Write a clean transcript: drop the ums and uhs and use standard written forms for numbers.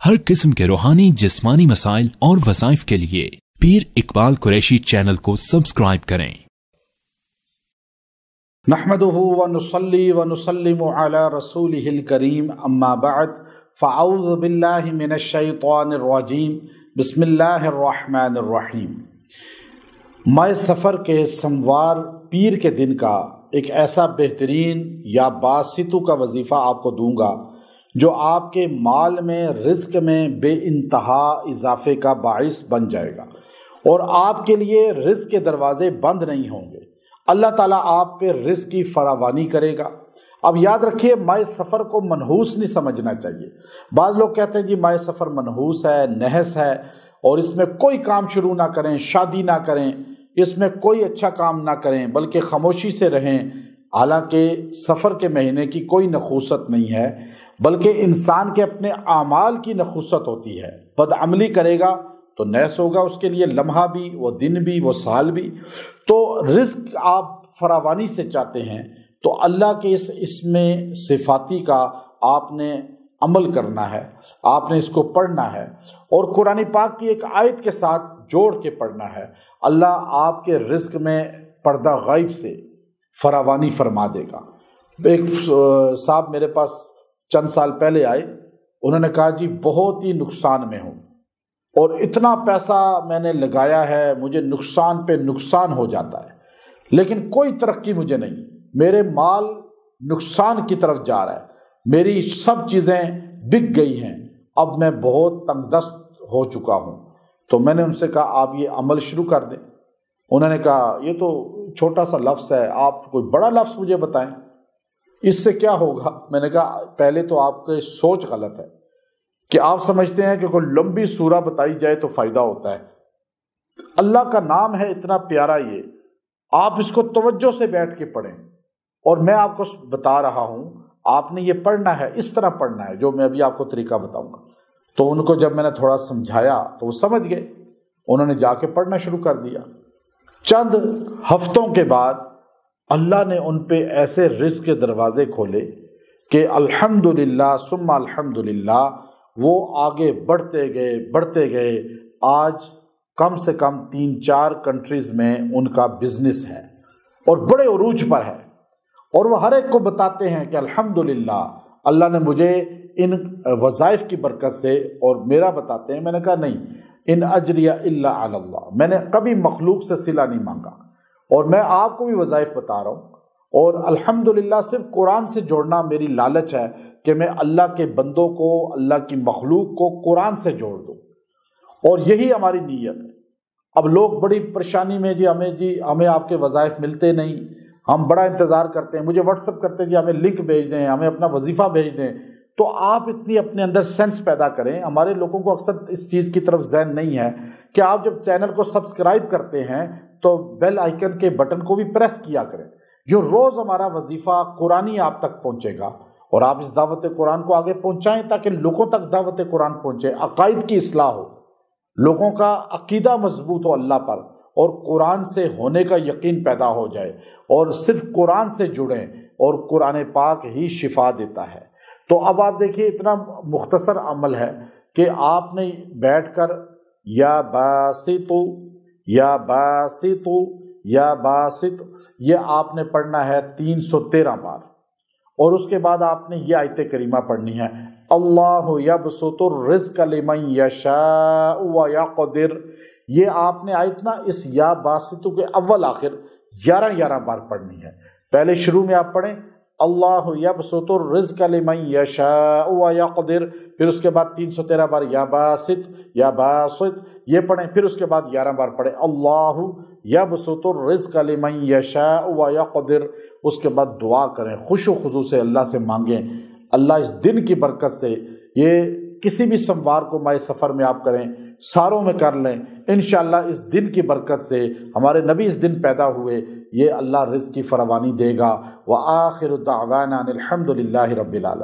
ہر قسم کے روحانی جسمانی مسائل اور وظائف کے لیے پیر اقبال قریشی چینل کو سبسکرائب کریں۔ نحمده ونصلي ونسلم على رسوله الكريم اما بعد فاعوذ باللہ من الشیطان الرجیم بسم اللہ الرحمن الرحیم۔ ماہ سفر کے سموار پیر کے دن کا ایک ایسا بہترین یا باسطو کا وظیفہ آپ کو دوں گا جو آپ کے مال میں رزق میں بے انتہا اضافے کا باعث بن جائے گا اور آپ کے لیے رزق کے دروازے بند نہیں ہوں گے۔ اللہ تعالیٰ آپ پہ رزق کی فراوانی کرے گا۔ اب یاد رکھیے، ماہ سفر کو منحوس نہیں سمجھنا چاہیے۔ بعض لوگ کہتے ہیں جی ماہ سفر منحوس ہے، نحس ہے، اور اس میں کوئی کام شروع نہ کریں، شادی نہ کریں، اس میں کوئی اچھا کام نہ کریں بلکہ خاموشی سے رہیں۔ حالانکہ سفر کے مہینے کی کوئی نحوست نہیں ہے، بلکہ انسان کے اپنے اعمال کی نحوست ہوتی ہے۔ بدعملی کرے گا تو نحس ہوگا اس کے لیے، لمحہ بھی، وہ دن بھی، وہ سال بھی۔ تو رزق آپ فراوانی سے چاہتے ہیں تو اللہ کے اس میں صفاتی کا آپ نے عمل کرنا ہے، آپ نے اس کو پڑھنا ہے اور قرآن پاک کی ایک آیت کے ساتھ جوڑ کے پڑھنا ہے۔ اللہ آپ کے رزق میں پردہ غیب سے فراوانی فرما دے گا۔ ایک صاحب میرے پاس چند سال پہلے آئے، انہوں نے کہا جی بہت ہی نقصان میں ہوں اور اتنا پیسہ میں نے لگایا ہے، مجھے نقصان پہ نقصان ہو جاتا ہے، لیکن کوئی ترقی مجھے نہیں، میرے مال نقصان کی طرف جا رہا ہے، میری سب چیزیں بک گئی ہیں، اب میں بہت تنگ دست ہو چکا ہوں۔ تو میں نے ان سے کہا آپ یہ عمل شروع کر دیں۔ انہوں نے کہا یہ تو چھوٹا سا لفظ ہے، آپ کوئی بڑا لفظ مجھے بتائیں، اس سے کیا ہوگا؟ میں نے کہا پہلے تو آپ کی سوچ غلط ہے کہ آپ سمجھتے ہیں کہ کوئی لمبی سورہ بتائی جائے تو فائدہ ہوتا ہے۔ اللہ کا نام ہے اتنا پیارا، یہ آپ اس کو توجہ سے بیٹھ کے پڑھیں، اور میں آپ کو بتا رہا ہوں آپ نے یہ پڑھنا ہے، اس طرح پڑھنا ہے جو میں ابھی آپ کو طریقہ بتاؤں گا۔ تو ان کو جب میں نے تھوڑا سمجھایا تو وہ سمجھ گئے، انہوں نے جا کے پڑھنا شروع کر دیا۔ چند ہفتوں کے بعد اللہ نے ان پہ ایسے رزق کے دروازے کھولے کہ الحمدللہ ثم الحمدللہ وہ آگے بڑھتے گئے۔ آج کم سے کم 3-4 کنٹریز میں ان کا بزنس ہے اور بڑے عروج پر ہے، اور وہ ہر ایک کو بتاتے ہیں کہ الحمدللہ اللہ نے مجھے ان وظائف کی برکت سے، اور میرا بتاتے ہیں، میں نے کہا نہیں، ان اجریہ الا علی اللہ، میں نے کبھی مخلوق سے صلہ نہیں مانگا، اور میں آپ کو بھی وظائف بتا رہا ہوں، اور الحمدللہ صرف قرآن سے جوڑنا میری لالچ ہے کہ میں اللہ کے بندوں کو، اللہ کی مخلوق کو قرآن سے جوڑ دوں، اور یہی ہماری نیت ہے۔ اب لوگ بڑی پریشانی میں ہمیں آپ کے وظائف ملتے نہیں، ہم بڑا انتظار کرتے ہیں، مجھے واٹس ایپ کرتے ہیں جی ہمیں لنک بھیج دیں، ہمیں اپنا وظیفہ بھیج دیں۔ تو آپ اتنی اپنے اندر سینس پیدا کریں۔ ہمارے لوگوں کو اکثر اس چیز کی طرف ذہن نہیں ہے کہ آپ جب چینل کو سبسکرائب کرتے ہیں تو بیل آئیکن کے بٹن کو بھی پریس کیا کریں، جو روز ہمارا وظیفہ قرآنی آپ تک پہنچے گا، اور آپ اس دعوت قرآن کو آگے پہنچائیں تاکہ لوگوں تک دعوت قرآن پہنچے، عقائد کی اصلاح ہو، لوگوں کا عقیدہ مضبوط ہو اللہ پر، اور قرآن سے ہونے کا یقین پیدا ہو جائے، اور صرف قرآن سے جڑیں، اور قرآن پاک ہی شفا دیتا ہے۔ تو اب آپ دیکھیے اتنا مختصر عمل ہے کہ آپ نے بیٹھ کر یا باسطو یا باسطو یا باسط، یہ آپ نے پڑھنا ہے 313 بار، اور اس کے بعد آپ نے یہ آیت کریمہ پڑھنی ہے، اللہ یبسط الرزق لمن یشاء ویقدر۔ یہ آپ نے آیت نا اس یا باسطو کے اول آخر 11 بار پڑھنی ہے۔ پہلے شروع میں آپ پڑھیں اللہ یبسط الرزق لمن یشاء ویقدر، پھر اس کے بعد 313 بار یا باسط یا باسط یہ پڑھیں، پھر اس کے بعد 11 بار پڑھیں اللہ یبسط الرزق لمن یشاء ویقدر۔ اس کے بعد دعا کریں، خوش و خضوع سے اللہ سے مانگیں، اللہ اس دن کی برکت سے، یہ کسی بھی سموار کو ماہ سفر میں آپ کریں، ساروں میں کر لیں، انشاءاللہ اس دن کی برکت سے، ہمارے نبی اس دن پیدا ہوئے، یہ اللہ رزق کی فراوانی دے گا۔ وآخر دعوانا الحمدللہ رب العالمین۔